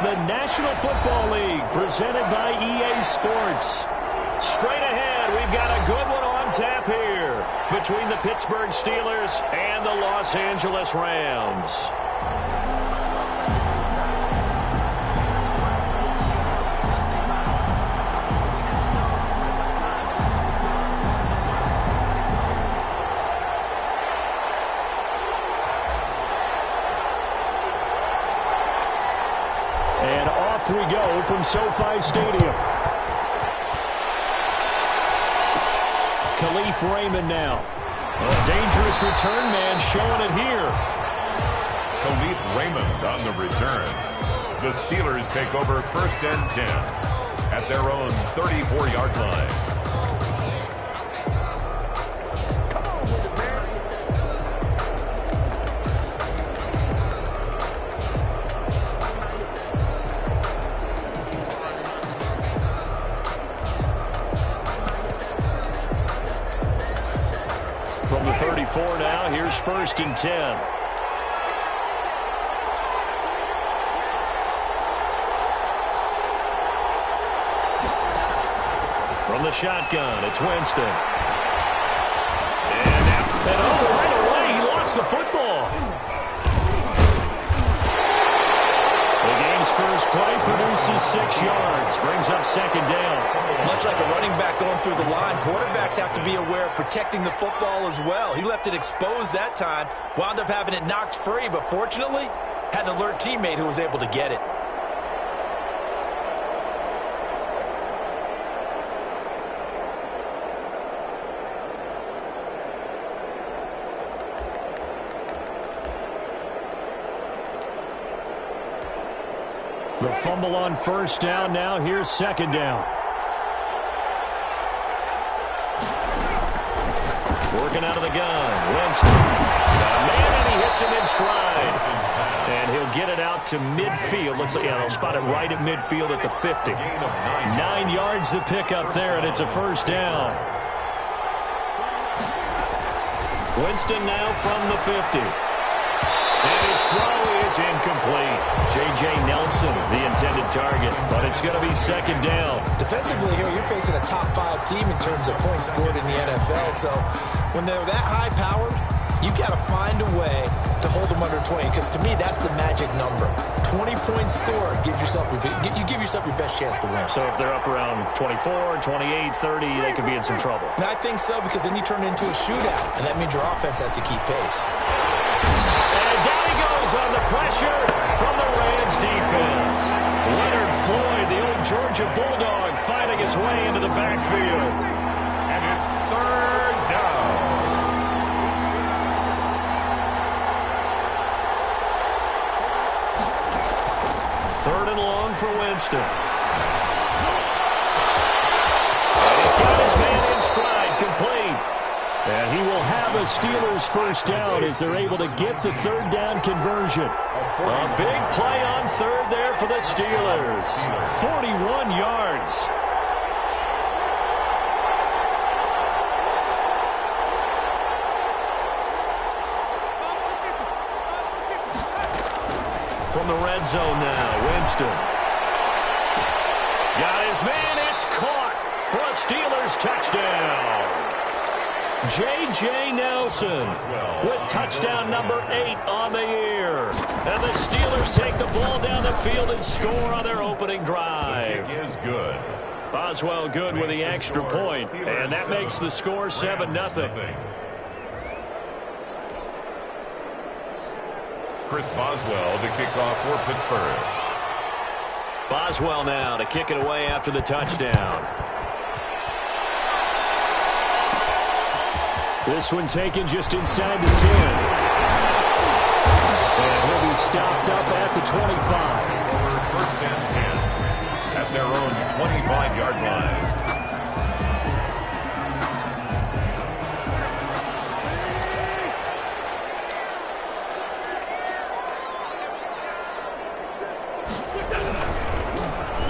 the National Football League, presented by EA Sports. Straight ahead, we've got a good one on tap here between the Pittsburgh Steelers and the Los Angeles Rams. And off we go from SoFi Stadium. Khalif Raymond now. A dangerous return man showing it here. Khalif Raymond on the return. The Steelers take over 1st and 10 at their own 34-yard line. From the 34 now, here's 1st and 10. From the shotgun, it's Winston. And right away, he lost the football. The game's first play produces 6 yards, brings up 2nd down. Much like a running back going through the line, quarterbacks have to be aware of protecting the football as well. He left it exposed that time, wound up having it knocked free, but fortunately, had an alert teammate who was able to get it. The fumble on 1st down now. Here's 2nd down. Working out of the gun. Winston. Man, and he hits him in stride. And he'll get it out to midfield. Looks like, they'll spot it right at midfield at the 50. 9 yards to pick up there, and it's a 1st down. Winston now from the 50. And his throw is incomplete. J.J. Nelson, the intended target, but it's going to be 2nd down. Defensively here, you're facing a top 5 team in terms of points scored in the NFL. So when they're that high-powered, you've got to find a way to hold them under 20, because to me, that's the magic number. 20-point score gives yourself you give yourself your best chance to win. So if they're up around 24, 28, 30, they could be in some trouble. And I think so, because then you turn it into a shootout, and that means your offense has to keep pace. And down he goes on the pressure from the Rams defense. Leonard Floyd, the old Georgia Bulldog, fighting his way into the backfield. And it's 3rd down. 3rd and long for Winston. And he's got his man in stride, complete. And he will have a Steelers 1st down as they're able to get the 3rd down conversion. A big play on 3rd there for the Steelers. 41 yards. From the red zone now, Winston. Got his man, it's caught for a Steelers touchdown. J.J. Nelson with touchdown number 8 on the year. And the Steelers take the ball down the field and score on their opening drive. The kick is good. Boswell good with the extra point, and that makes the score 7-0. Chris Boswell to kick off for Pittsburgh. Boswell now to kick it away after the touchdown. This one taken just inside the 10. And he'll be stopped up at the 25. Over 1st and 10 at their own 25-yard line.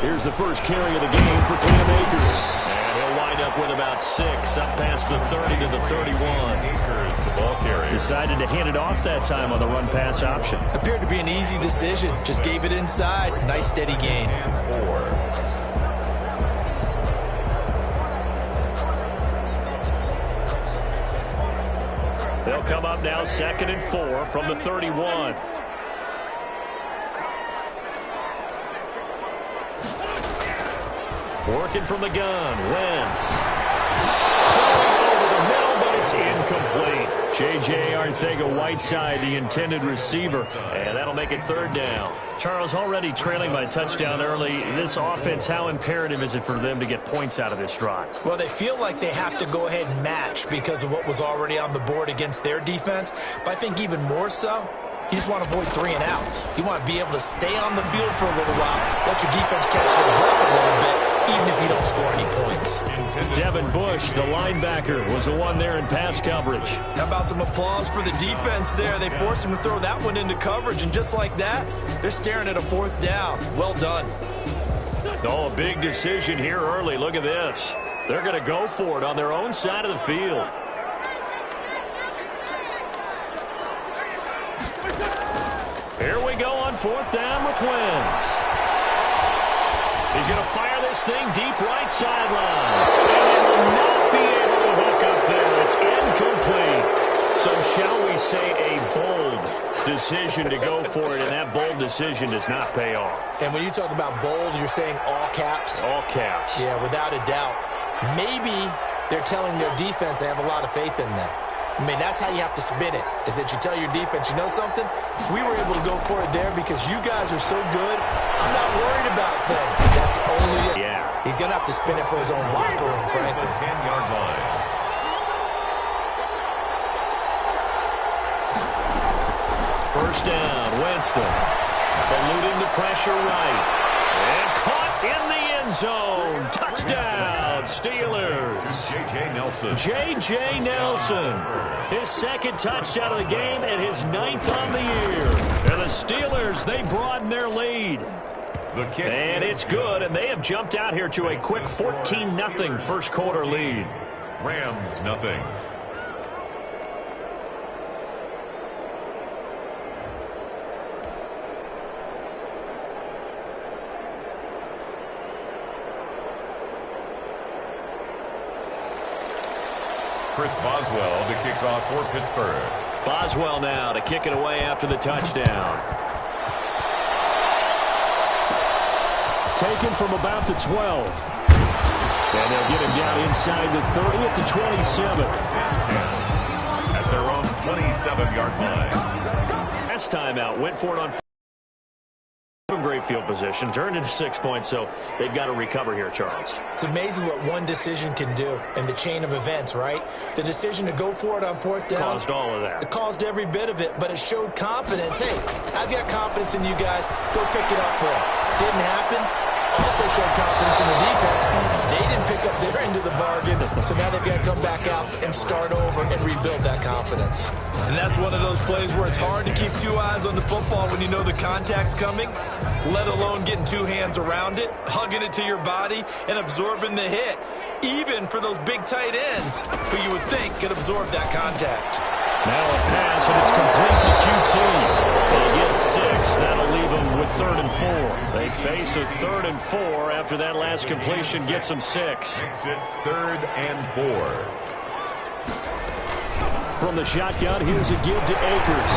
Here's the first carry of the game for Cam Akers. And he'll wind up up with about 6, up past the 30 to the 31. Akers, the ball carrier. Decided to hand it off that time on the run-pass option. Appeared to be an easy decision. Just gave it inside. Nice steady gain. And 4. They'll come up now 2nd and 4 from the 31. Working from the gun, Wentz. Throwing over the middle, but it's incomplete. J.J. Arcega-Whiteside, the intended receiver, and that'll make it 3rd down. Charles, already trailing by touchdown early. This offense, how imperative is it for them to get points out of this drive? Well, they feel like they have to go ahead and match because of what was already on the board against their defense. But I think even more so, you just want to avoid 3 and outs. You want to be able to stay on the field for a little while, let your defense catch their breath a little bit, even if you don't score any points. Devin Bush, the linebacker, was the one there in pass coverage. How about some applause for the defense there? They forced him to throw that one into coverage, and just like that, they're staring at a 4th down. Well done. Oh, a big decision here early. Look at this. They're going to go for it on their own side of the field. Here we go on 4th down with Wentz. He's going to fire this thing deep right sideline. And they will not be able to hook up there. It's incomplete. So shall we say a bold decision to go for it, and that bold decision does not pay off. And when you talk about bold, you're saying all caps? All caps. Yeah, without a doubt. Maybe they're telling their defense they have a lot of faith in them. I mean, that's how you have to spin it, is that you tell your defense, you know something? We were able to go for it there because you guys are so good. I'm not worried about things. That's the only... Yeah. He's going to have to spin it for his own locker room, frankly. 10-yard line. First down, Winston. Eluding the pressure right. And caught in the end zone. Touchdown, Steelers. J.J. Nelson. J.J. Nelson. His 2nd touchdown of the game and his 9th on the year. And the Steelers, they broaden their lead. The kick. And it's good, and they have jumped out here to a quick 14-0 first quarter lead. Rams, nothing. Chris Boswell to kick off for Pittsburgh. Boswell now to kick it away after the touchdown. Taken from about the 12. And they'll get him down inside the 30 at the 27. At their own 27-yard line. Last time out, went for it on great field position, turned into 6 points, so they've got to recover here, Charles. It's amazing what one decision can do in the chain of events, right? The decision to go for it on 4th down. Caused all of that. It caused every bit of it, but it showed confidence. Hey, I've got confidence in you guys. Go pick it up for them. Didn't happen. Also showed confidence in the defense. They didn't pick up their end of the bargain, so now they've got to come back out and start over and rebuild that confidence. And that's one of those plays where it's hard to keep 2 eyes on the football when you know the contact's coming, let alone getting 2 hands around it, hugging it to your body, and absorbing the hit, even for those big tight ends who you would think could absorb that contact. Now a pass, and it's complete to QT. They get 6. That'll leave them with 3rd and 4. They face a 3rd and 4 after that last completion gets them 6. Makes it 3rd and 4. From the shotgun, here's a give to Akers.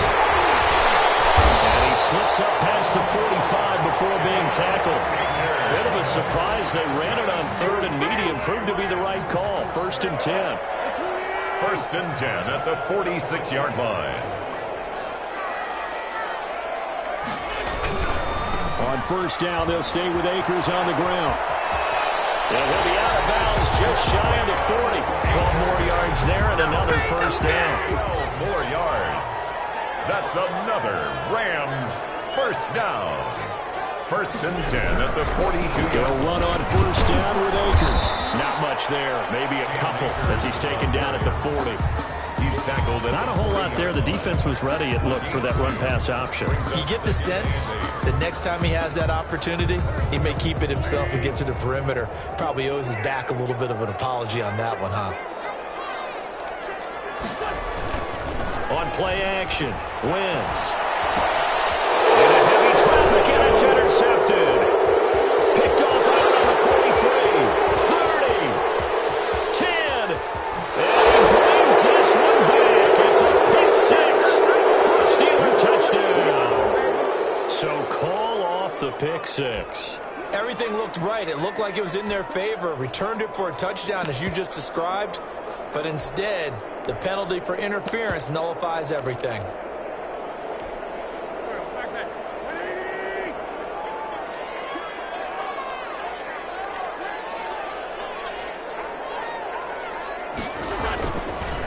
And he slips up past the 45 before being tackled. Bit of a surprise. They ran it on 3rd and medium. Proved to be the right call. 1st and 10. 1st and 10 at the 46-yard line. On 1st down, they'll stay with Akers on the ground. And he'll be out of bounds just shy of the 40. 12 more yards there and another 1st down. 12 more yards. That's another Rams 1st down. First and 10 at the 42-yard They'll run on first down with Akers. Not much there. Maybe a couple as he's taken down at the 40. He's tackled. Not a whole lot there. The defense was ready, it looked, for that run-pass option. You get the sense that next time he has that opportunity, he may keep it himself and get to the perimeter. Probably owes his back a little bit of an apology on that one, huh? On play action, Wentz. Into heavy traffic, and it's intercepted. Picked off right around the 43, 30, 10. And he brings this one back. It's a pick six for a Steeler touchdown. So call off the pick six. Everything looked right. It looked like it was in their favor. Returned it for a touchdown, as you just described. But instead, the penalty for interference nullifies everything.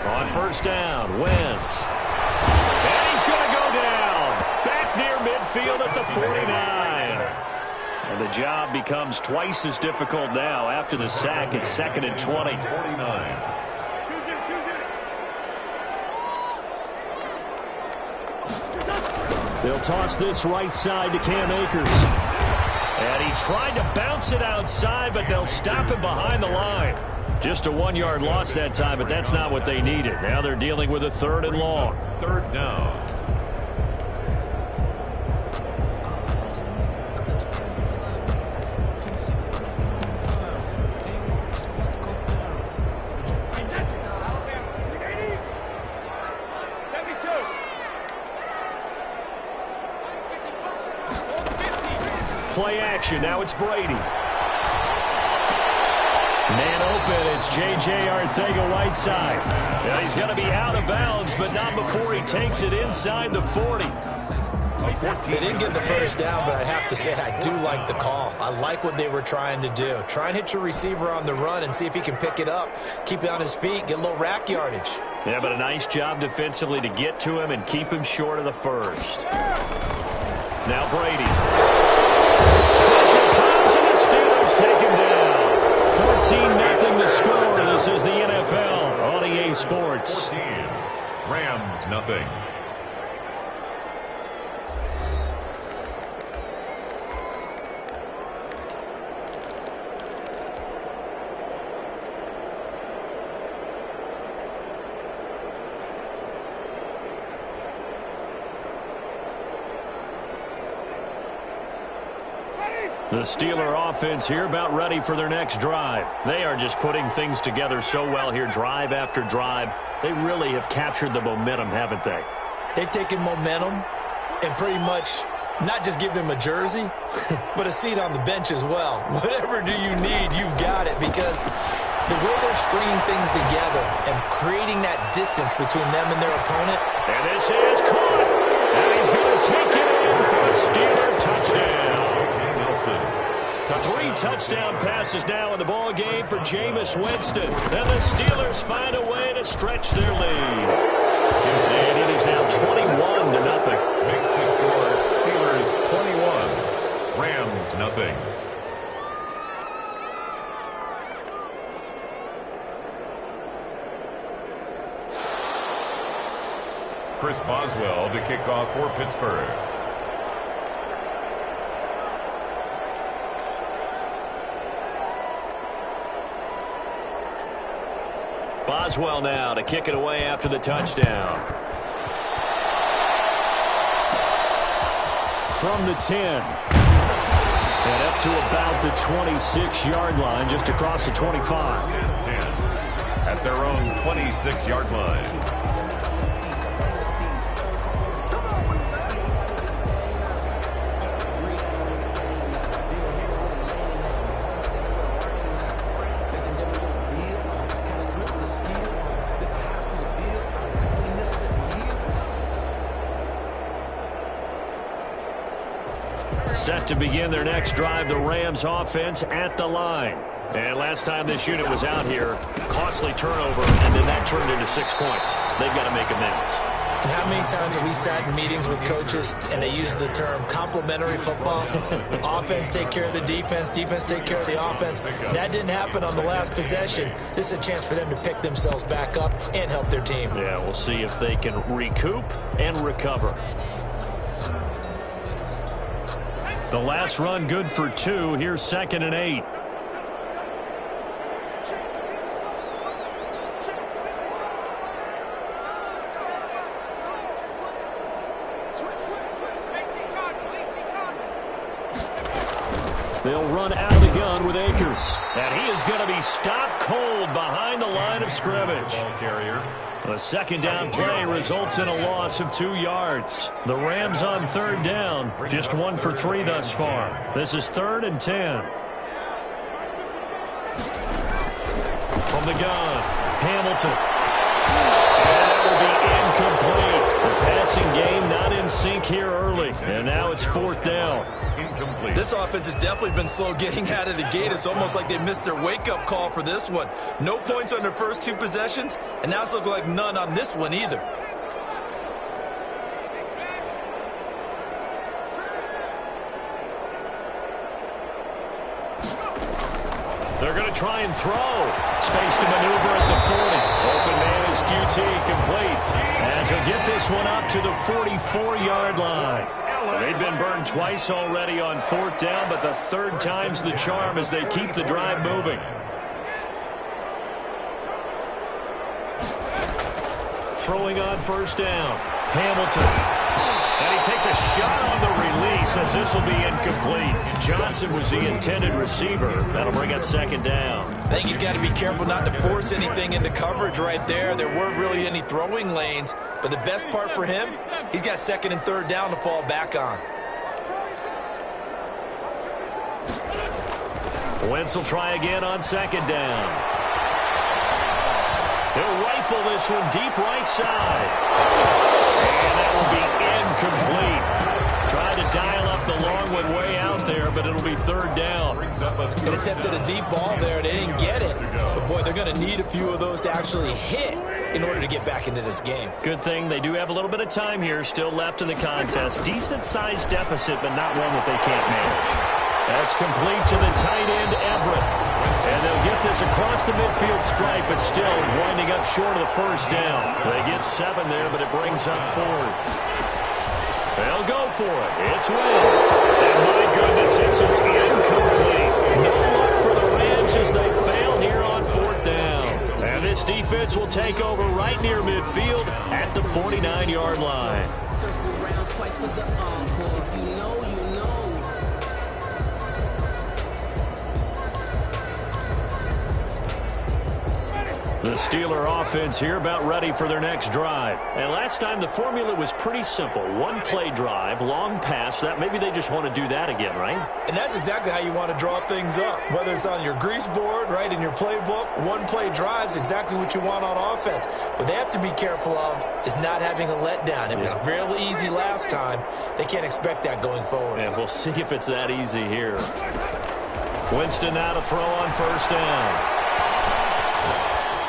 On first down, Wentz. And he's going to go down. Back near midfield at the 49. And the job becomes twice as difficult now after the sack. It's 2nd and 20. 49. They'll toss this right side to Cam Akers. And he tried to bounce it outside, but they'll stop him behind the line. Just a 1-yard loss that time, but that's not what they needed. Now they're dealing with a 3rd and long. 3rd down. Play action. Now it's Brady. Man open. It's J.J. Arcega-Whiteside. Now he's going to be out of bounds, but not before he takes it inside the 40. They didn't get the first down, but I have to say I do like the call. I like what they were trying to do. Try and hit your receiver on the run and see if he can pick it up. Keep it on his feet. Get a little rack yardage. Yeah, but a nice job defensively to get to him and keep him short of the first. Now Brady. Pressure comes and the Steelers take him down. 14-0 the score. This is the NFL on EA Sports. 14. Rams nothing. The Steeler offense here about ready for their next drive. They are just putting things together so well here, drive after drive. They really have captured the momentum, haven't they? They've taken momentum and pretty much not just given him a jersey, but a seat on the bench as well. Whatever do you need, you've got it, because the way they're stringing things together and creating that distance between them and their opponent. And this is caught. And he's going to take it in for a Steeler touchdown. 3 touchdown passes now in the ball game for Jameis Winston. And the Steelers find a way to stretch their lead. And it is now 21-0. Makes the score Steelers 21, Rams nothing. Chris Boswell to kick off for Pittsburgh. Boswell now to kick it away after the touchdown. From the 10. And up to about the 26-yard line, just across the 25. 10 at their own 26-yard line. Set to begin their next drive, the Rams offense at the line. And last time this unit was out here, costly turnover, and then that turned into 6 points. They've got to make amends. And how many times have we sat in meetings with coaches and they use the term complementary football? Offense take care of the defense, defense take care of the offense. That didn't happen on the last possession. This is a chance for them to pick themselves back up and help their team. Yeah, we'll see if they can recoup and recover. The last run good for 2. Here's 2nd and 8. They'll run out of the gun with Akers. And he is going to be stopped cold behind the line of scrimmage. The second down play results in a loss of 2 yards. The Rams on 3rd down, just 1 for 3 thus far. This is 3rd and 10. From the gun, Hamilton. And that will be incomplete. The passing game not in sync here early. And now it's 4th down. Incomplete. This offense has definitely been slow getting out of the gate. It's almost like they missed their wake-up call for this one. No points on their first 2 possessions, and now it's looking like none on this one either. They're going to try and throw. Space to maneuver at the 40. Open man is QT, complete. As he'll get this one up to the 44-yard line. They've been burned twice already on 4th down, but the 3rd time's the charm as they keep the drive moving. Throwing on 1st down. Hamilton. And he takes a shot on the release as this will be incomplete. Johnson was the intended receiver. That'll bring up 2nd down. I think he's got to be careful not to force anything into coverage right there. There weren't really any throwing lanes, but the best part for him, he's got 2nd and 3rd down to fall back on. Wentz will try again on 2nd down. He'll rifle this one deep right side. And that will be incomplete. Tried to dial up the long one way out there, but it'll be 3rd down. They attempted a deep ball there. They didn't get it. But, boy, they're going to need a few of those to actually hit in order to get back into this game. Good thing they do have a little bit of time here still left in the contest. Decent-sized deficit, but not one that they can't manage. That's complete to the tight end, Everett. And they'll get this across the midfield stripe, but still winding up short of the 1st down. They get 7 there, but it brings up 4th. They'll go for it. It's Wentz. And my goodness, this is incomplete. No luck for the Rams as they fail here on 4th down. And this defense will take over right near midfield at the 49-yard line. Circle around twice for the encore. If you know, you know. The Steeler offense here about ready for their next drive. And last time the formula was pretty simple. 1-play drive, long pass. That maybe they just want to do that again, right? And that's exactly how you want to draw things up. Whether it's on your grease board, right, in your playbook, 1-play drive is exactly what you want on offense. What they have to be careful of is not having a letdown. It was real easy last time. They can't expect that going forward. And we'll see if it's that easy here. Winston now to throw on 1st down.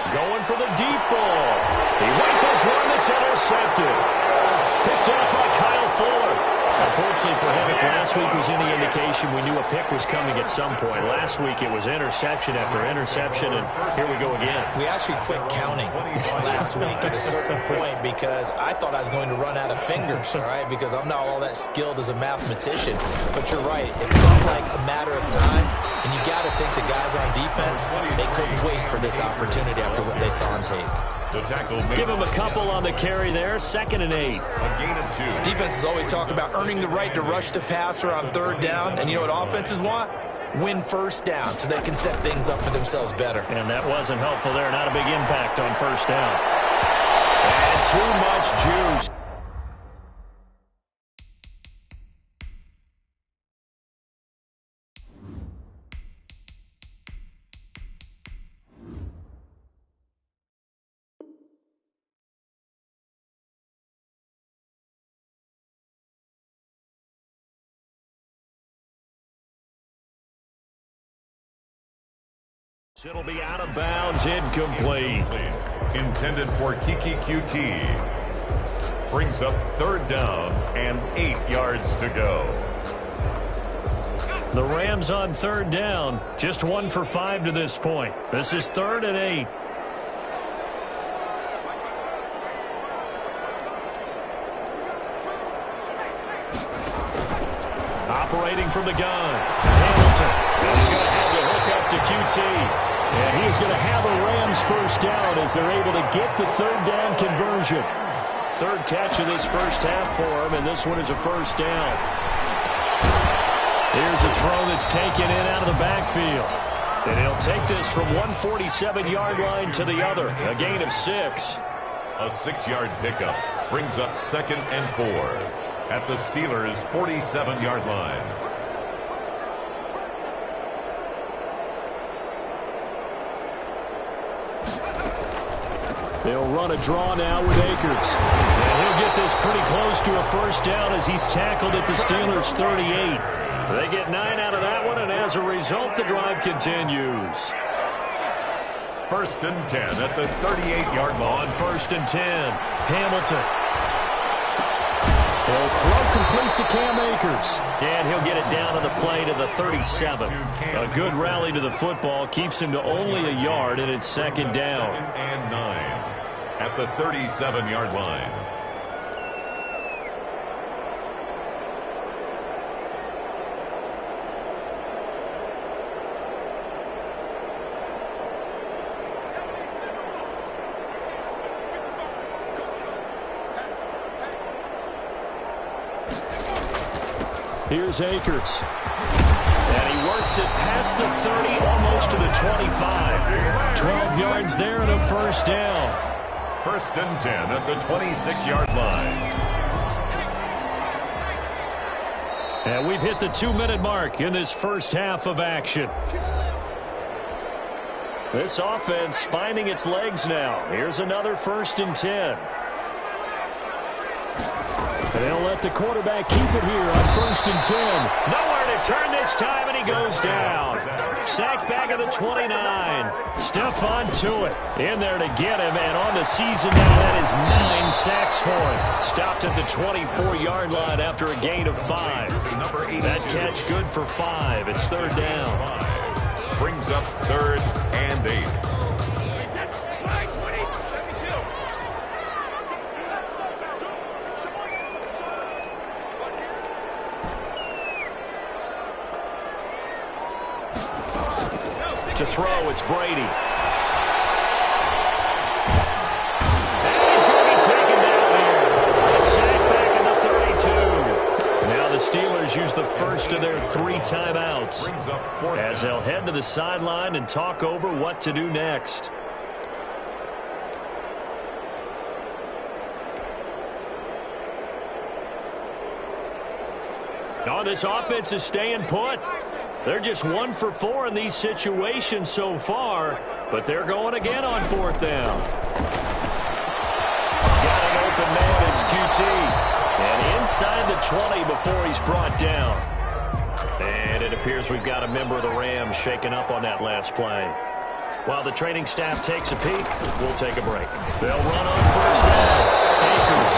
Going for the deep ball. He rifles one that's intercepted. Picked up by Kyle Fuller. Unfortunately for him, if last week was any indication, we knew a pick was coming at some point. Last week it was interception after interception, and here we go again. We actually quit counting last week at a certain point because I thought I was going to run out of fingers, all right, because I'm not all that skilled as a mathematician. But you're right. It felt like a matter of time, and you got to think the guys on defense, they couldn't wait for this opportunity after what they saw on tape. The tackle Give him a couple on the carry there. 2nd and 8. A gain of 2. Defenses always talk about earning the right to rush the passer on 3rd down. And you know what offenses want? Win 1st down so they can set things up for themselves better. And that wasn't helpful there. Not a big impact on 1st down. And too much juice. It'll be out of bounds, incomplete. Intended for Kiki QT. brings up 3rd down and 8 yards to go. The Rams on 3rd down, just 1 for 5 to this point. This is 3rd and 8. Operating from the gun, Hamilton. And he's going to have the hook up to QT. And he is going to have a Rams 1st down as they're able to get the 3rd down conversion. 3rd catch of this 1st half for him, and this one is a 1st down. Here's a throw that's taken in out of the backfield. And he'll take this from 147-yard line to the other, a gain of 6. A 6-yard pickup brings up 2nd and 4 at the Steelers' 47-yard line. They'll run a draw now with Akers. And he'll get this pretty close to a 1st down as he's tackled at the Steelers' 38. They get 9 out of that one, and as a result, the drive continues. 1st and 10 at the 38-yard line. On 1st and 10, Hamilton. He'll throw complete to Cam Akers. And he'll get it down to the play to the 37. A good rally to the football keeps him to only a yard, and it's 2nd down. 2nd and 9 at the 37-yard line. Here's Akers. And he works it past the 30, almost to the 25. 12 yards there and a 1st down. 1st and 10 at the 26-yard line. And we've hit the 2-minute mark in this 1st half of action. This offense finding its legs now. Here's another 1st and 10. And they'll let the quarterback keep it here on 1st and 10. Nowhere to turn this time, and he goes down. Sacked back at the 29. Stephon Tuitt in there to get him, and on the season now, that is 9 sacks for him. Stopped at the 24-yard line after a gain of 5. That catch good for 5. It's 3rd down. Brings up 3rd and 8. To throw, it's Brady. And he's going to be taken down here. A sack back in the 32. Now the Steelers use the first of their 3 timeouts as they'll head to the sideline and talk over what to do next. Oh, this offense is staying put. They're just 1 for 4 in these situations so far, but they're going again on 4th down. Got an open man, it's QT. And inside the 20 before he's brought down. And it appears we've got a member of the Rams shaken up on that last play. While the training staff takes a peek, we'll take a break. They'll run on 1st down. Akers.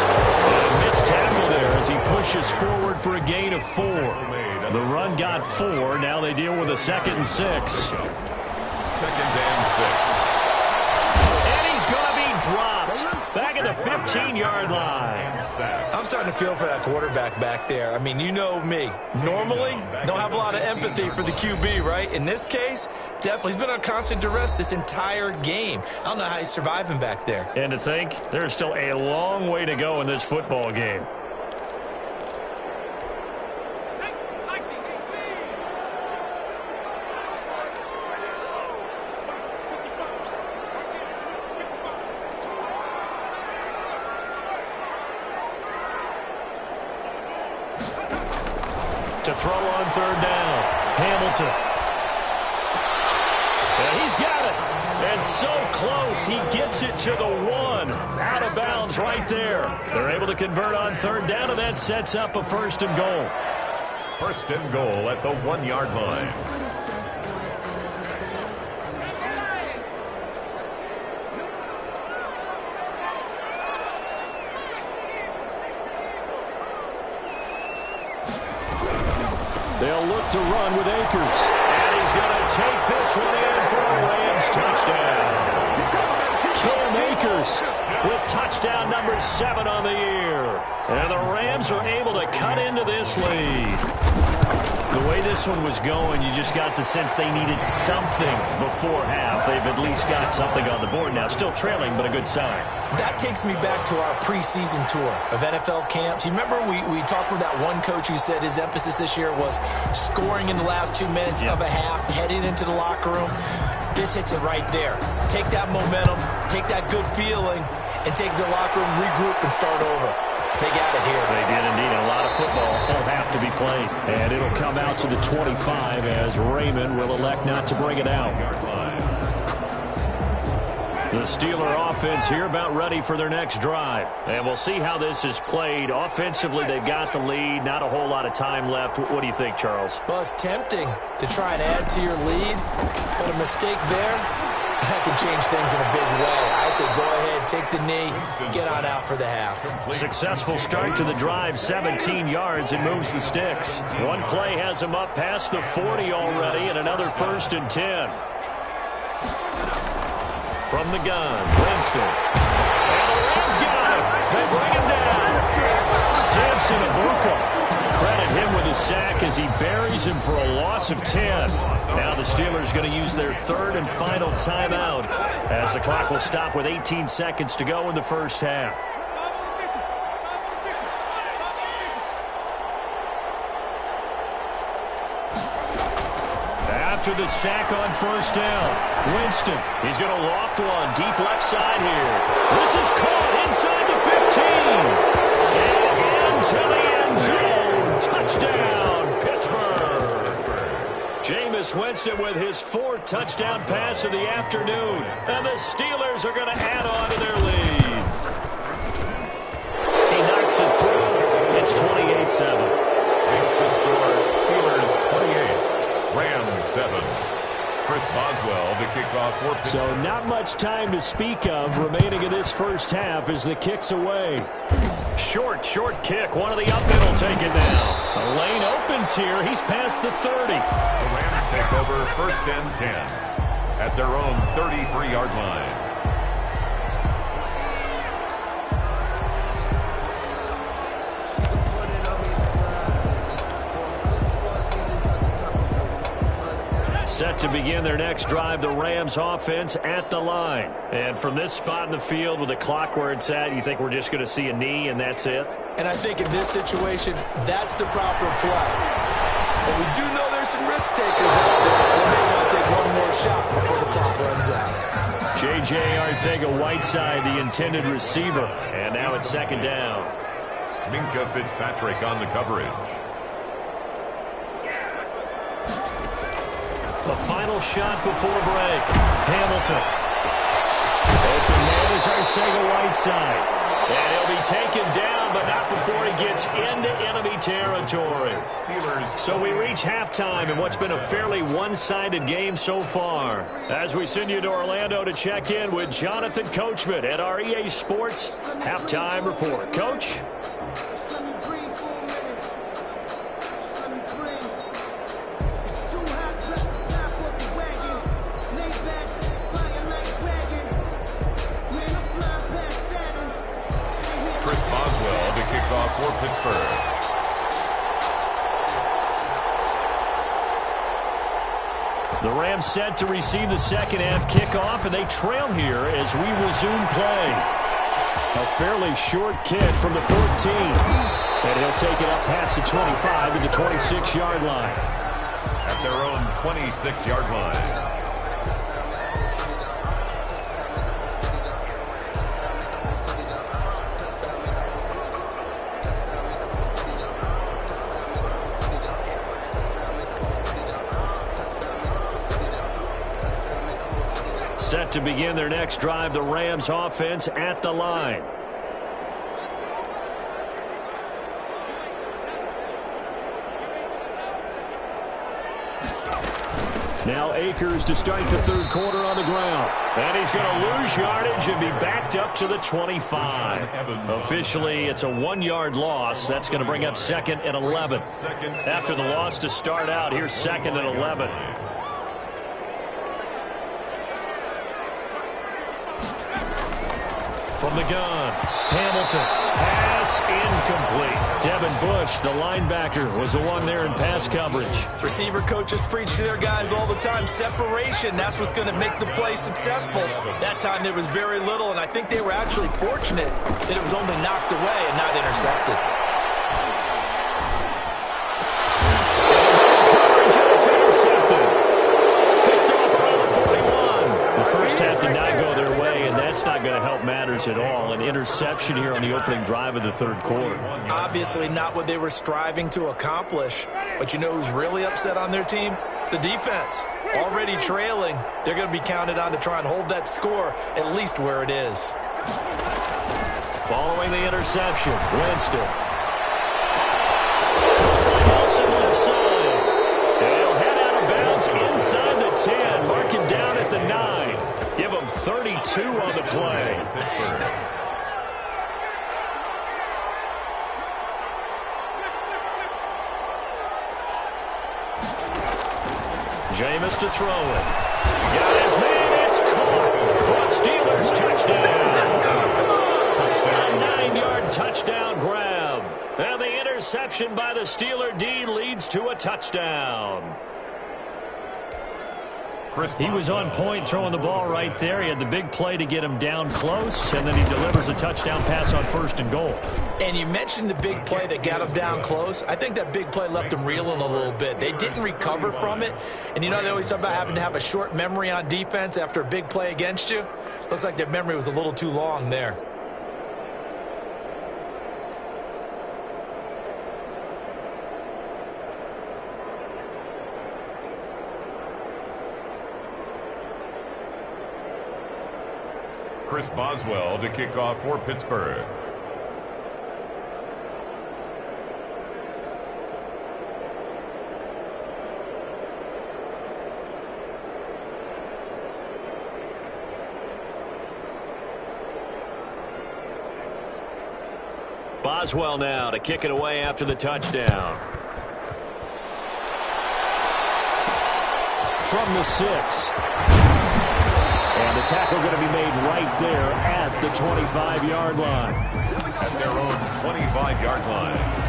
And a missed tackle there as he pushes forward for a gain of 4. The run got 4. Now they deal with a 2nd and 6. 2nd and 6. And he's going to be dropped back at the 15-yard line. I'm starting to feel for that quarterback back there. I mean, you know me. Normally, don't have a lot of empathy for the QB, right? In this case, definitely. He's been on constant duress this entire game. I don't know how he's surviving back there. And to think, there's still a long way to go in this football game. To throw on 3rd down, Hamilton. And he's got it. And so close, he gets it to the 1. Out of bounds right there. They're able to convert on 3rd down, and that sets up a 1st and goal. 1st and goal at the 1-yard line. They'll look to run with Akers. And he's going to take this one in for a Rams touchdown. Cam Akers with touchdown number 7 on the year. And the Rams are able to cut into this lead. The way this one was going, you just got the sense they needed something before half. They've at least got something on the board now. Still trailing, but a good sign. That takes me back to our preseason tour of NFL camps. You remember we talked with that one coach who said his emphasis this year was scoring in the last 2 minutes of a half, heading into the locker room. This hits it right there. Take that momentum, take that good feeling, and take it to the locker room, regroup, and start over. They got it here. They did indeed. A lot of football, full half to be played. And it'll come out to the 25 as Raymond will elect not to bring it out. The Steeler offense here about ready for their next drive. And we'll see how this is played. Offensively, they've got the lead. Not a whole lot of time left. What do you think, Charles? Well, it's tempting to try and add to your lead, but a mistake there, that can change things in a big way. I say go ahead, take the knee, get on out for the half. Successful start to the drive, 17 yards, and moves the sticks. One play has him up past the 40 already, and another 1st and 10. From the gun, Winston. And the Rams got him. They bring him down. Samson Abuka. Credit him with a sack as he buries him for a loss of 10. Now the Steelers going to use their 3rd and final timeout as the clock will stop with 18 seconds to go in the first half. After the sack on 1st down, Winston, he's going to loft one deep left side here. This is caught inside the 15. And into the end zone. Touchdown, Pittsburgh. Jameis Winston with his 4th touchdown pass of the afternoon. And the Steelers are going to add on to their lead. He knocks it through. It's 28-7. Makes the score Steelers 28. Rams 7. Chris Boswell to kick off for Pittsburgh. So not much time to speak of remaining in this first half as the kick's away. Short kick. One of the up middle taken down. A lane opens here. He's past the 30. The Rams take over 1st and 10 at their own 33-yard line. Set to begin their next drive, the Rams offense at the line. And from this spot in the field with the clock where it's at, you think we're just going to see a knee and that's it? And I think in this situation, that's the proper play. But we do know there's some risk takers out there. They may want to take one more shot before the clock runs out. J.J. Arcega-Whiteside, the intended receiver. And now it's 2nd down. Minka Fitzpatrick on the coverage. The final shot before break. Hamilton. Open man is Arcega-Whiteside. And he'll be taken down, but not before he gets into enemy territory. So we reach halftime in what's been a fairly one-sided game so far. As we send you to Orlando to check in with Jonathan Coachman at our EA Sports Halftime Report. Coach? Chris Boswell to kick off for Pittsburgh. The Rams set to receive the second half kickoff, and they trail here as we resume play. A fairly short kick from the 14. And he'll take it up past the 25 to the 26-yard line. At their own 26-yard line. Set to begin their next drive, the Rams offense at the line. Now Akers to start the third quarter on the ground. And he's going to lose yardage and be backed up to the 25. Officially, it's a 1-yard loss. That's going to bring up 2nd and 11. After the loss to start out, here's 2nd and 11. From the gun, Hamilton, pass incomplete. Devin Bush, the linebacker, was the one there in pass coverage. Receiver coaches preach to their guys all the time. Separation, that's what's going to make the play successful. That time there was very little, and I think they were actually fortunate that it was only knocked away and not intercepted. Coverage, and it's intercepted. Picked off around the 41. The first half did not go their way, and that's not going to help matters at all. An interception here on the opening drive of the third quarter. Obviously not what they were striving to accomplish. But you know who's really upset on their team? The defense. Already trailing. They're going to be counted on to try and hold that score at least where it is. Following the interception, Winston. Wilson left side. They'll head out of bounds inside the 10. Mark it down at the 9. Give them 32 on the play. Jameis to throw it. Got his man. It's caught for a Steelers touchdown. A 9-yard touchdown grab. And the interception by the Steeler D leads to a touchdown. He was on point throwing the ball right there. He had the big play to get him down close, and then he delivers a touchdown pass on 1st and goal. And you mentioned the big play that got him down close. I think that big play left him reeling a little bit. They didn't recover from it. And you know they always talk about having to have a short memory on defense after a big play against you. Looks like their memory was a little too long there. Chris Boswell to kick off for Pittsburgh. Boswell now to kick it away after the touchdown. From the 6. And the tackle going to be made right there at the 25-yard line. At their own 25-yard line.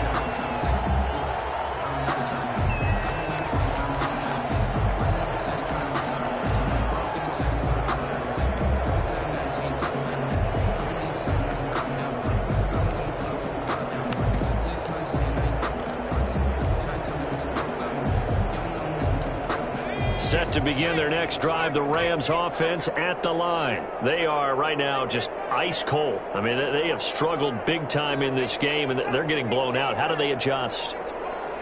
Set to begin their next drive, the Rams offense at the line. They are right now just ice cold. I mean, they have struggled big time in this game, and they're getting blown out. How do they adjust?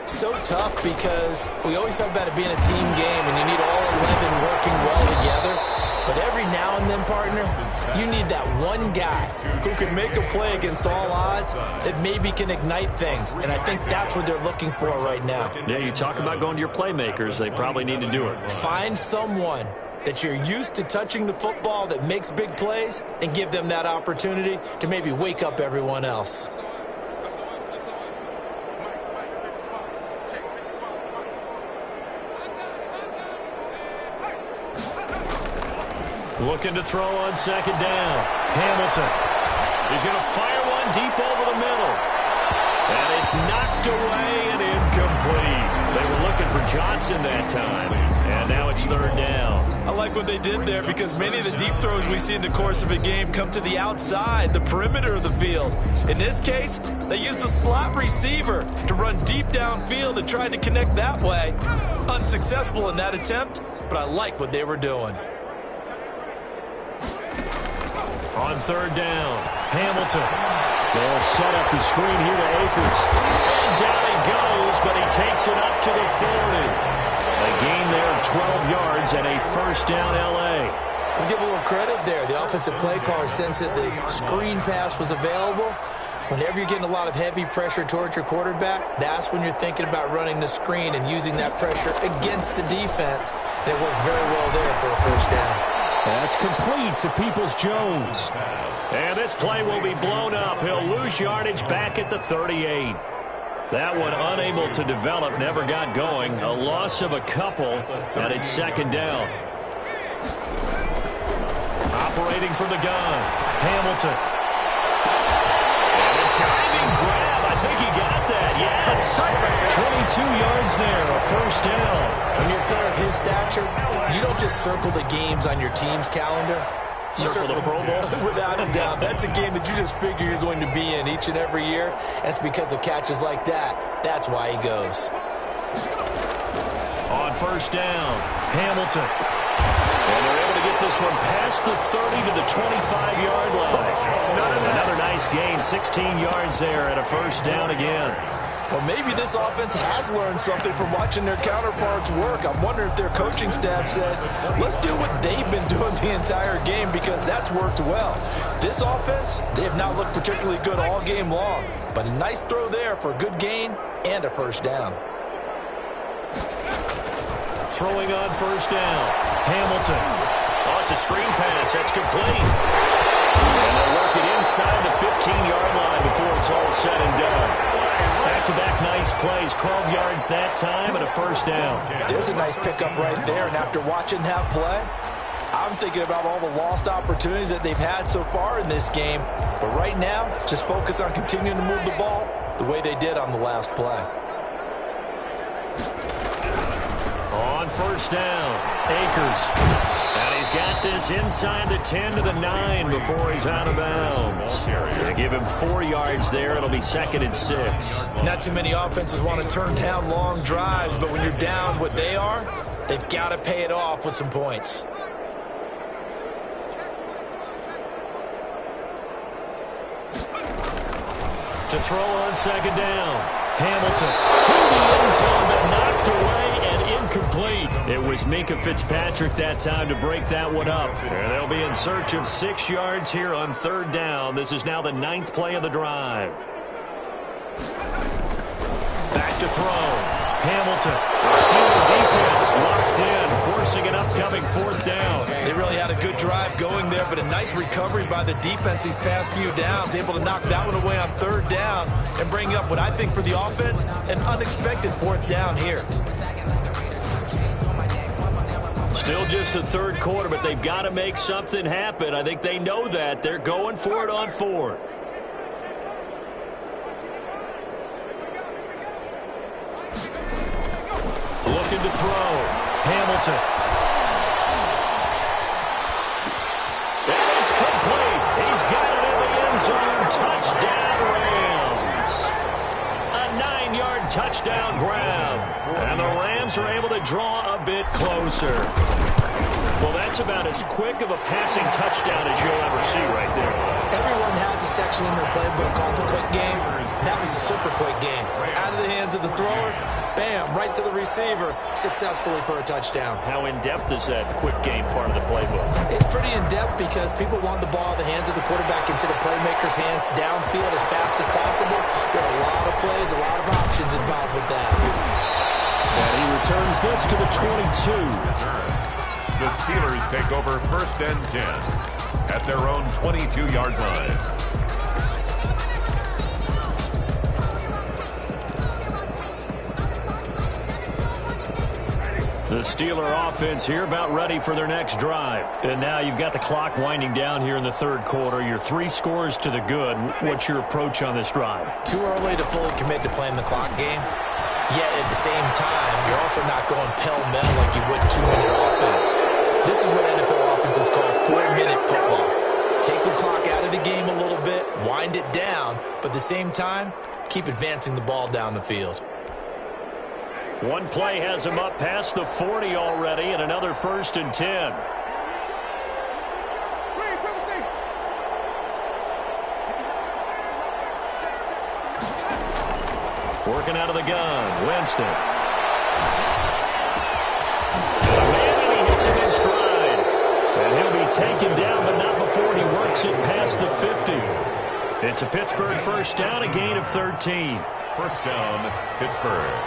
So tough because we always talk about it being a team game, and you need all 11 working well together. But every now and then, partner, you need that one guy who can make a play against all odds that maybe can ignite things. And I think that's what they're looking for right now. Yeah, you talk about going to your playmakers. They probably need to do it. Find someone that you're used to touching the football that makes big plays and give them that opportunity to maybe wake up everyone else. Looking to throw on 2nd down. Hamilton. He's going to fire one deep over the middle. And it's knocked away and incomplete. They were looking for Johnson that time. And now it's 3rd down. I like what they did there because many of the deep throws we see in the course of a game come to the outside, the perimeter of the field. In this case, they used a slot receiver to run deep downfield and tried to connect that way. Unsuccessful in that attempt, but I like what they were doing. On 3rd down, Hamilton. They'll set up the screen here to Akers. And down he goes, but he takes it up to the 40. A gain there of 12 yards and a 1st down L.A. Let's give a little credit there. The offensive play caller sensed that the screen pass was available. Whenever you're getting a lot of heavy pressure towards your quarterback, that's when you're thinking about running the screen and using that pressure against the defense. And it worked very well there for a first down. That's complete to Peoples-Jones. And this play will be blown up. He'll lose yardage back at the 38. That one unable to develop, never got going. A loss of a couple, and it's second down. Operating from the gun, Hamilton. And a diving grab. I think he got that, yes. 22 yards there, a first down. When you're a player of his stature, you don't just circle the games on your team's calendar. You circle the Pro Bowl? Without a doubt. That's a game that you just figure you're going to be in each and every year. And it's because of catches like that. That's why he goes. On first down, Hamilton. And they're able to get this one past the 30 to the 25-yard line. Another nice gain, 16 yards there and a first down again. Well, maybe this offense has learned something from watching their counterparts work. I'm wondering if their coaching staff said, let's do what they've been doing the entire game, because that's worked well. This offense, they have not looked particularly good all game long, but a nice throw there for a good gain and a first down. Throwing on first down, Hamilton. Oh, it's a screen pass. That's complete. And they'll work it inside the 15-yard line before it's all said and done. Back-to-back nice plays, 12 yards that time and a first down. There's a nice pickup right there, and after watching that play, I'm thinking about all the lost opportunities that they've had so far in this game. But right now, just focus on continuing to move the ball the way they did on the last play. On first down, Akers. And he's got this inside the 10 to the 9 before he's out of bounds. They give him 4 yards there. It'll be 2nd and 6. Not too many offenses want to turn down long drives, but when you're down what they are, they've got to pay it off with some points. To throw on second down, Hamilton to the end zone, but knocked away and incomplete. It was Mika Fitzpatrick that time to break that one up. And they'll be in search of 6 yards here on third down. This is now the 9th play of the drive. Back to throw. Hamilton, Steeler defense locked in, forcing an upcoming 4th down. They really had a good drive going there, but a nice recovery by the defense these past few downs, able to knock that one away on third down and bring up what I think for the offense, an unexpected 4th down here. Still just the third quarter, but they've got to make something happen. I think they know that. They're going for it on 4th. Looking to throw. Hamilton. And it's complete. He's got it in the end zone. Touchdown, Rams. A 9-yard touchdown grab. And the Rams are able to draw a bit closer. Well, that's about as quick of a passing touchdown as you'll ever see right there. Everyone has a section in their playbook called the quick game. That was a super quick game. Out of the hands of the thrower, bam, right to the receiver, successfully for a touchdown. How in-depth is that quick game part of the playbook? It's pretty in-depth because people want the ball in the hands of the quarterback into the playmaker's hands downfield as fast as possible. There are a lot of plays, a lot of options involved with that. And he returns this to the 22. The Steelers take over 1st and 10 at their own 22-yard line. The Steeler offense here about ready for their next drive. And now you've got the clock winding down here in the third quarter. You're 3 scores to the good. What's your approach on this drive? Too early to fully commit to playing the clock game. Yet at the same time, you're also not going pell-mell like you would 2-minute offense. This is what NFL offenses call 4-minute football. Take the clock out of the game a little bit, wind it down, but at the same time, keep advancing the ball down the field. One play has him up past the 40 already, and another 1st and 10. Working out of the gun, Winston. And he hits it in stride. And he'll be taken down, but not before he works it past the 50. It's a Pittsburgh first down, a gain of 13. First down, Pittsburgh.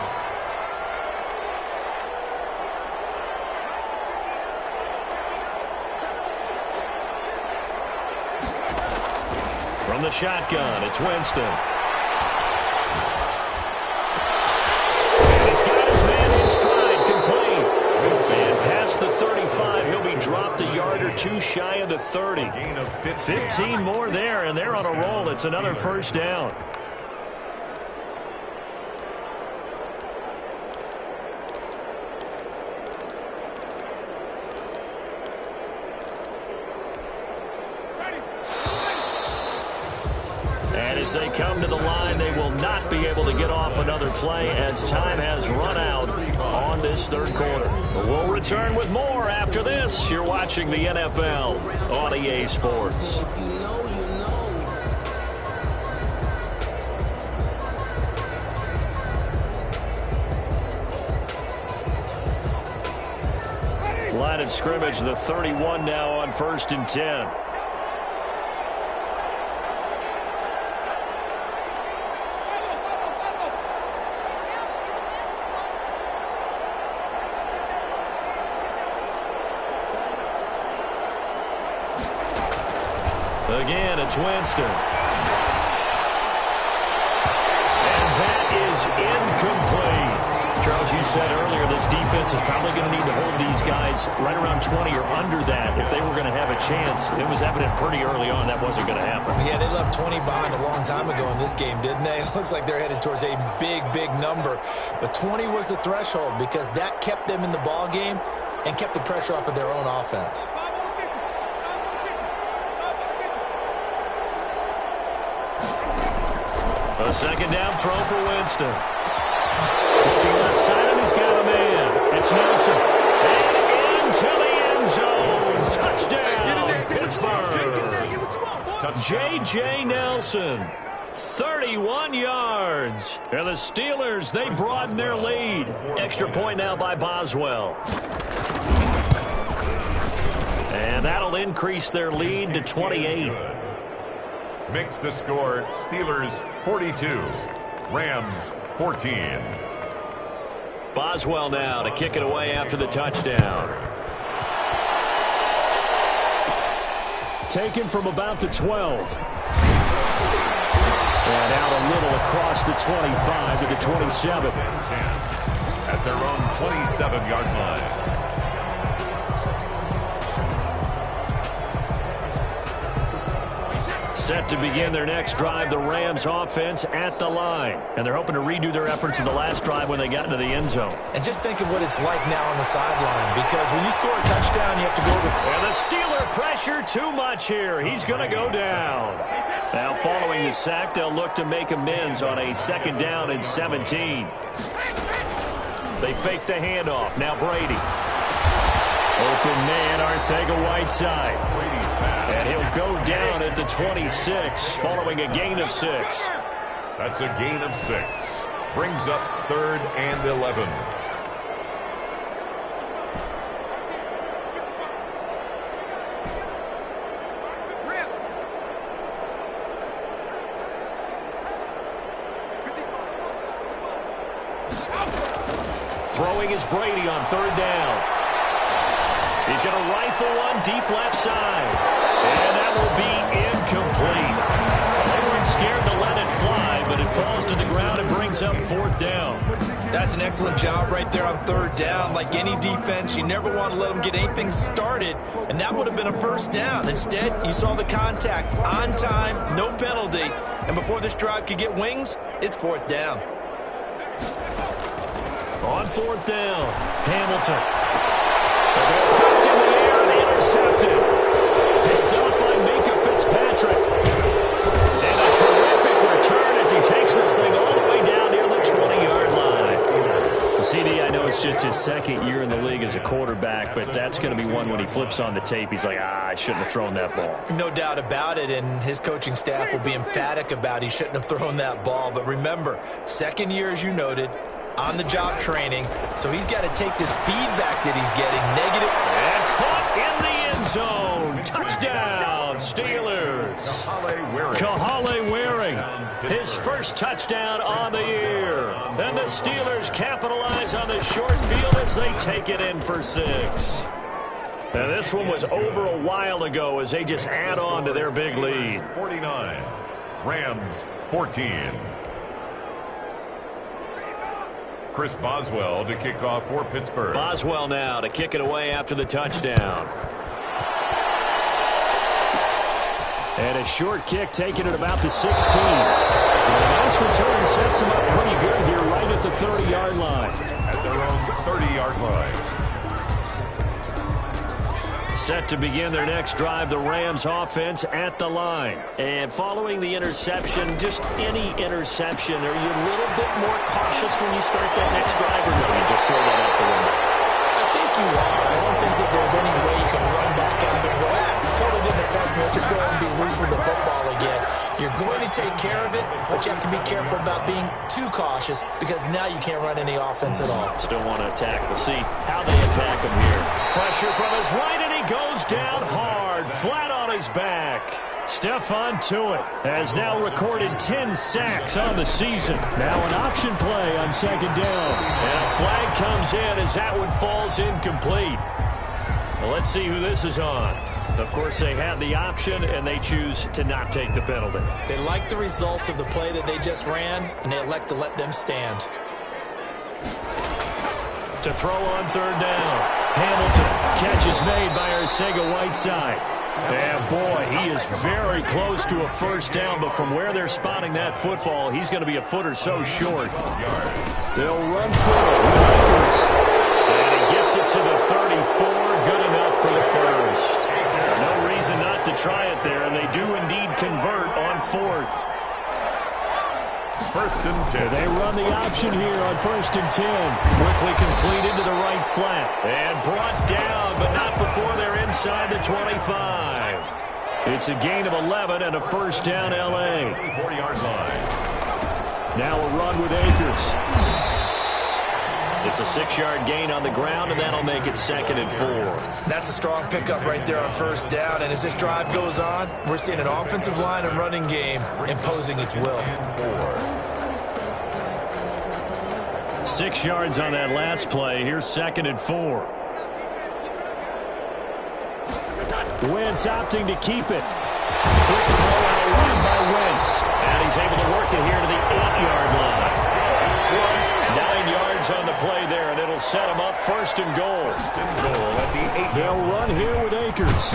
From the shotgun, it's Winston. And he's got his man in stride, complete. And past the 35, he'll be dropped a yard or two shy of the 30. 15 more there, and they're on a roll. It's another first down. And as they come to the line, they will not be able to get off another play as time has run out on this third quarter. We'll return with more after this. You're watching the NFL on EA Sports. Line of scrimmage, the 31 now on 1st and 10. Again, it's Winston. And that is incomplete. Charles, you said earlier this defense is probably going to need to hold these guys right around 20 or under that if they were going to have a chance. It was evident pretty early on that wasn't going to happen. Yeah, they left 20 behind a long time ago in this game, didn't they? It looks like they're headed towards a big, big number. But 20 was the threshold because that kept them in the ball game and kept the pressure off of their own offense. A second down throw for Winston. Looking left side, and he's got a man. It's Nelson. And into the end zone. Touchdown, Pittsburgh. J.J. Nelson, 31 yards. And the Steelers, they broaden their lead. Extra point now by Boswell. And that'll increase their lead to 28. Makes the score Steelers 42, Rams 14. Boswell now to kick it away after the touchdown. Taken from about the 12. And out a little across the 25 to the 27. At their own 27-yard line. Set to begin their next drive, the Rams offense at the line. And they're hoping to redo their efforts in the last drive when they got into the end zone. And just think of what it's like now on the sideline, because when you score a touchdown, you have to go to... And the Steeler pressure too much here. He's going to go down. Now following the sack, they'll look to make amends on a second down and 17. They fake the handoff. Now Brady. Open man, Arcega-Whiteside. And he'll go down at the 26, following a gain of 6. That's a gain of 6. Brings up 3rd and 11. Throwing is Brady on 3rd down. He's going to rifle one deep left side. And that will be incomplete. They weren't scared to let it fly, but it falls to the ground and brings up 4th down. That's an excellent job right there on 3rd down. Like any defense, you never want to let them get anything started, and that would have been a first down. Instead, you saw the contact on time, no penalty, and before this drive could get wings, it's 4th down. On 4th down, Hamilton. They're poked in the air and intercepted. Picked up by Minka Fitzpatrick. And a terrific return as he takes this thing all the way down near the 20-yard line. CD, I know it's just his second year in the league as a quarterback, but that's going to be one when he flips on the tape. He's like, I shouldn't have thrown that ball. No doubt about it, and his coaching staff will be emphatic about he shouldn't have thrown that ball. But remember, second year, as you noted, on-the-job training, so he's got to take this feedback that he's getting, negative. And caught in the end zone. Touchdown, Steelers. Kahale Waring, his first touchdown on the year. And the Steelers capitalize on the short field as they take it in for 6. Now, this one was over a while ago as they just add on to their big lead. 49, Rams 14. Chris Boswell to kick off for Pittsburgh. Boswell now to kick it away after the touchdown. And a short kick taken at about the 16. And this return sets them up pretty good here right at the 30-yard line. At their own 30-yard line. Set to begin their next drive, the Rams offense at the line. And following the interception, just any interception, are you a little bit more cautious when you start that next drive, or no, you just throw that out the window? I think you are. I don't think that there's any way you can run back out there and go, totally didn't affect me. Let's just go ahead and be loose with the football again. You're going to take care of it, but you have to be careful about being too cautious because now you can't run any offense at all. Still want to attack. We'll see how they attack him here. Pressure from his right, and he goes down hard, flat on his back. Stephon Tuitt has now recorded 10 sacks on the season. Now an option play on second down. And a flag comes in as that one falls incomplete. Well, let's see who this is on. Of course, they had the option, and they choose to not take the penalty. They like the results of the play that they just ran, and they elect to let them stand. To throw on third down. Hamilton. Catch is made by Arcega-Whiteside. And boy, he is very close to a first down, but from where they're spotting that football, he's going to be a foot or so short. They'll run for it with Akers. And he gets it to the 34. Good enough for the first. No reason not to try it there, and they do indeed convert on fourth. First and 10. They run the option here on first and 10. Quickly completed to the right flat. And brought down, but not before they're inside the 25. It's a gain of 11 and a first down, L.A. 40-yard line. Now a run with Akers. It's a 6-yard gain on the ground, and that'll make it second and 4. That's a strong pickup right there on first down, and as this drive goes on, we're seeing an offensive line and running game imposing its will. 6 yards on that last play. Here's second and 4. Wentz opting to keep it. Quick throw out run by Wentz. And he's able to work it here to the 8-yard line. 9 yards on the play there, and it'll set him up first and goal. At the 8. They'll run here with Akers.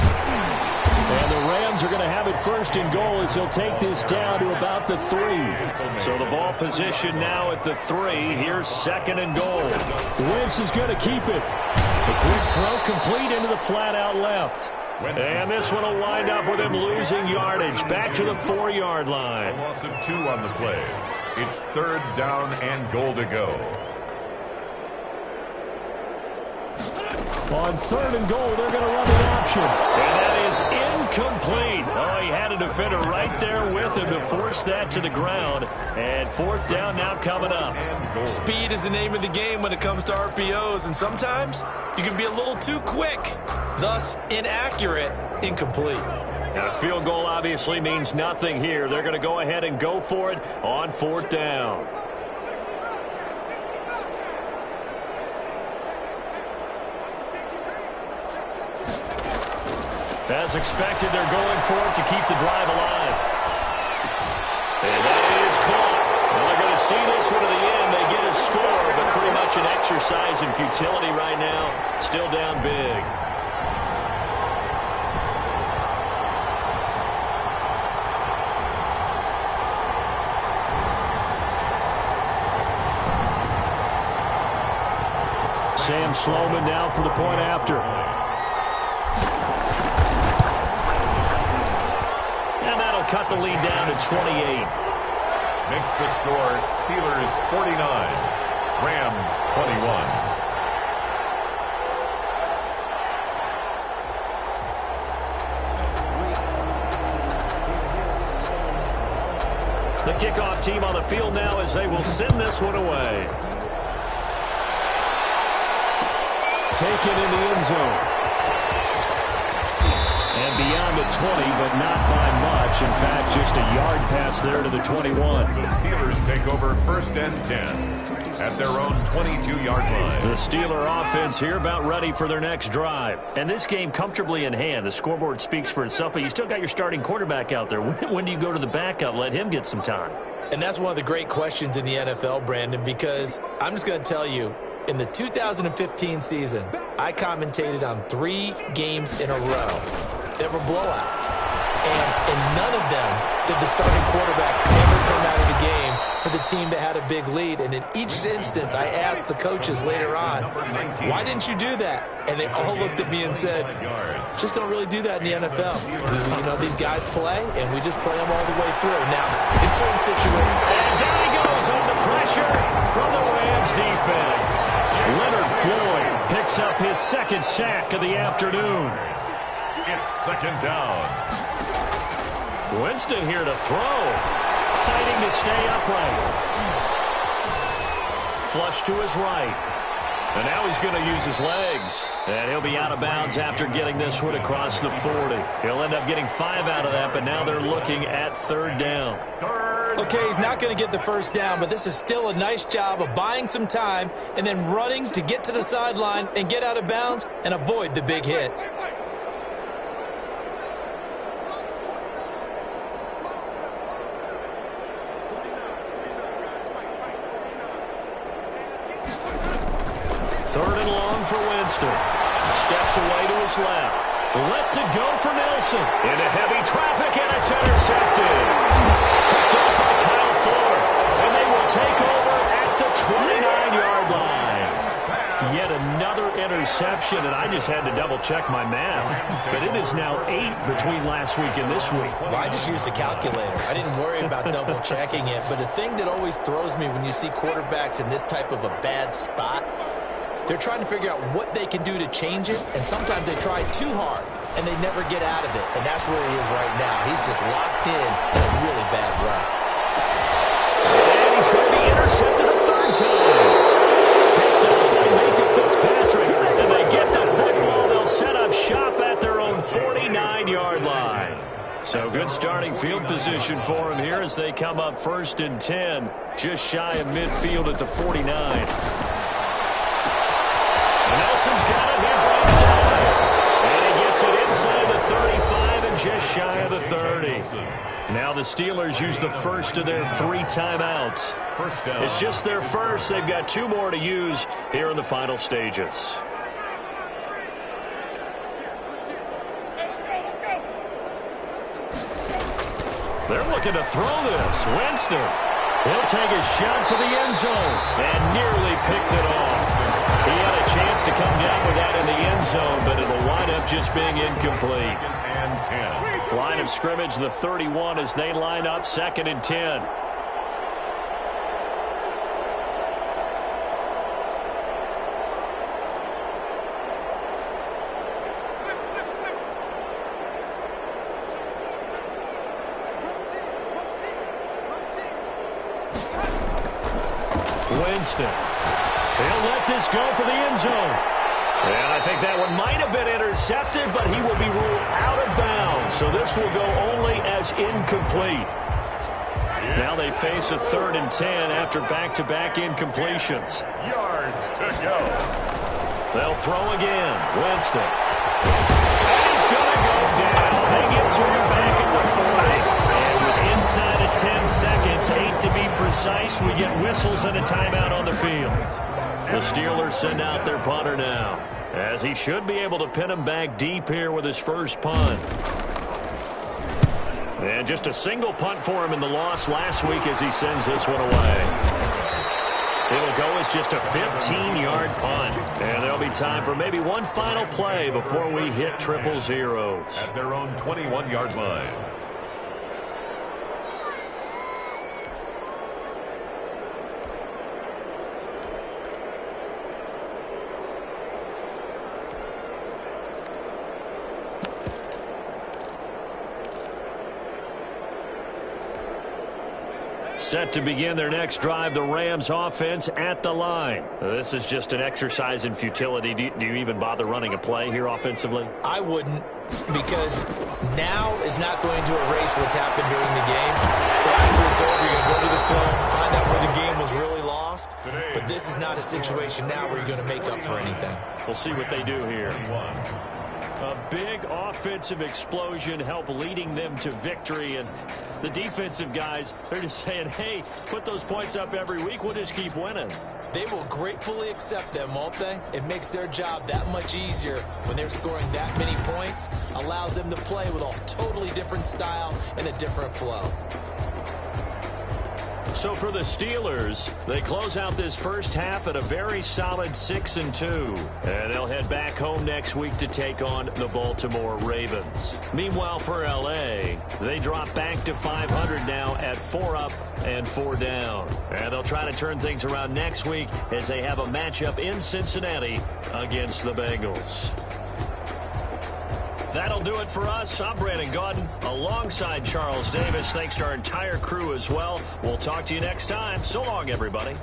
And the Rams are going to have it first and goal as he'll take this down to about the 3. So the ball position now at the 3. Here's second and goal. Wentz is going to keep it. The quick throw complete into the flat out left. And this one will wind up with him losing yardage. Back to the 4-yard line. A loss of 2 on the play. It's third down and goal to go. On third and goal, they're going to run the option. And that is incomplete. Oh, he had a defender right there with him to force that to the ground. And fourth down now coming up. Speed is the name of the game when it comes to RPOs, and sometimes you can be a little too quick, thus inaccurate, incomplete. Now, a field goal obviously means nothing here. They're going to go ahead and go for it on fourth down. As expected, they're going for it to keep the drive alive. And that is caught. Well, they're going to see this one to the end. They get a score, but pretty much an exercise in futility right now. Still down big. Sam Sloman now for the point after. And that'll cut the lead down to 28. Makes the score Steelers 49, Rams 21. The kickoff team on the field now as they will send this one away. Taken in the end zone. And beyond the 20, but not by much. In fact, just a yard pass there to the 21. The Steelers take over 1st and 10 at their own 22-yard line. The Steeler offense here about ready for their next drive. And this game comfortably in hand. The scoreboard speaks for itself, but you still got your starting quarterback out there. When do you go to the backup? Let him get some time. And that's one of the great questions in the NFL, Brandon, because I'm just going to tell you, in the 2015 season, I commentated on 3 games in a row that were blowouts. And in none of them did the starting quarterback ever come out of the game for the team that had a big lead. And in each instance, I asked the coaches later on, why didn't you do that? And they all looked at me and said, just don't really do that in the NFL. You know, these guys play, and we just play them all the way through. Now, in certain situations. And down he goes under pressure from the Rams defense. Leonard Floyd picks up his 2nd sack of the afternoon. It's 2nd down. Winston here to throw. Fighting to stay upright. Flush to his right. And now he's going to use his legs. And he'll be out of bounds after getting this one across the 40. He'll end up getting 5 out of that, but now they're looking at 3rd down. Okay, he's not going to get the 1st down, but this is still a nice job of buying some time and then running to get to the sideline and get out of bounds and avoid the big hit. Third and long for Winston. Steps away to his left. Lets it go for Nelson. Into heavy traffic, and it's intercepted. Picked up by Kyle Ford. And they will take over at the 29-yard line. Yet another interception, and I just had to double-check my math. But it is now 8 between last week and this week. Well, I just used a calculator. I didn't worry about double-checking it. But the thing that always throws me when you see quarterbacks in this type of a bad spot, they're trying to figure out what they can do to change it, and sometimes they try too hard, and they never get out of it. And that's where he is right now. He's just locked in a really bad run. And he's going to be intercepted a 3rd time. Picked up by Minka Fitzpatrick, and they get the football. They'll set up shop at their own 49-yard line. So good starting field position for him here as they come up 1st and 10, just shy of midfield at the 49. Nelson's got it here right side. And he gets it inside the 35 and just shy of the 30. Now the Steelers use the first of their 3 timeouts. First down. It's just their first. They've got 2 more to use here in the final stages. They're looking to throw this. Winston. He'll take a shot for the end zone and nearly picked it off. He had a chance to come down with that in the end zone, but it'll wind up just being incomplete. And 10. Line of scrimmage, the 31, as they line up 2nd and 10. Winston. He'll let this go for the end zone. And I think that one might have been intercepted, but he will be ruled out of bounds. So this will go only as incomplete. Now they face a 3rd and 10 after back-to-back incompletions. Yards to go. They'll throw again. Winston. And he's going to go down. They get to him back at the 40. And with inside of 10 seconds, 8 to be precise, we get whistles and a timeout on the field. The Steelers send out their punter now, as he should be able to pin him back deep here with his first punt. And just a single punt for him in the loss last week as he sends this one away. It'll go as just a 15-yard punt. And there'll be time for maybe one final play before we hit triple zeros. At their own 21-yard line. Set to begin their next drive, the Rams offense at the line. This is just an exercise in futility. Do you even bother running a play here offensively? I wouldn't, because now is not going to erase what's happened during the game. So after it's over, you're going to go to the film, find out where the game was really lost. But this is not a situation now where you're going to make up for anything. We'll see what they do here. A big offensive explosion helped leading them to victory. And the defensive guys, they're just saying, hey, put those points up every week. We'll just keep winning. They will gratefully accept them, won't they? It makes their job that much easier when they're scoring that many points. Allows them to play with a totally different style and a different flow. So for the Steelers, they close out this first half at a very solid 6-2. And they'll head back home next week to take on the Baltimore Ravens. Meanwhile, for L.A., they drop back to 500 now at 4 up and 4 down. And they'll try to turn things around next week as they have a matchup in Cincinnati against the Bengals. That'll do it for us. I'm Brandon Gaudin alongside Charles Davis. Thanks to our entire crew as well. We'll talk to you next time. So long, everybody.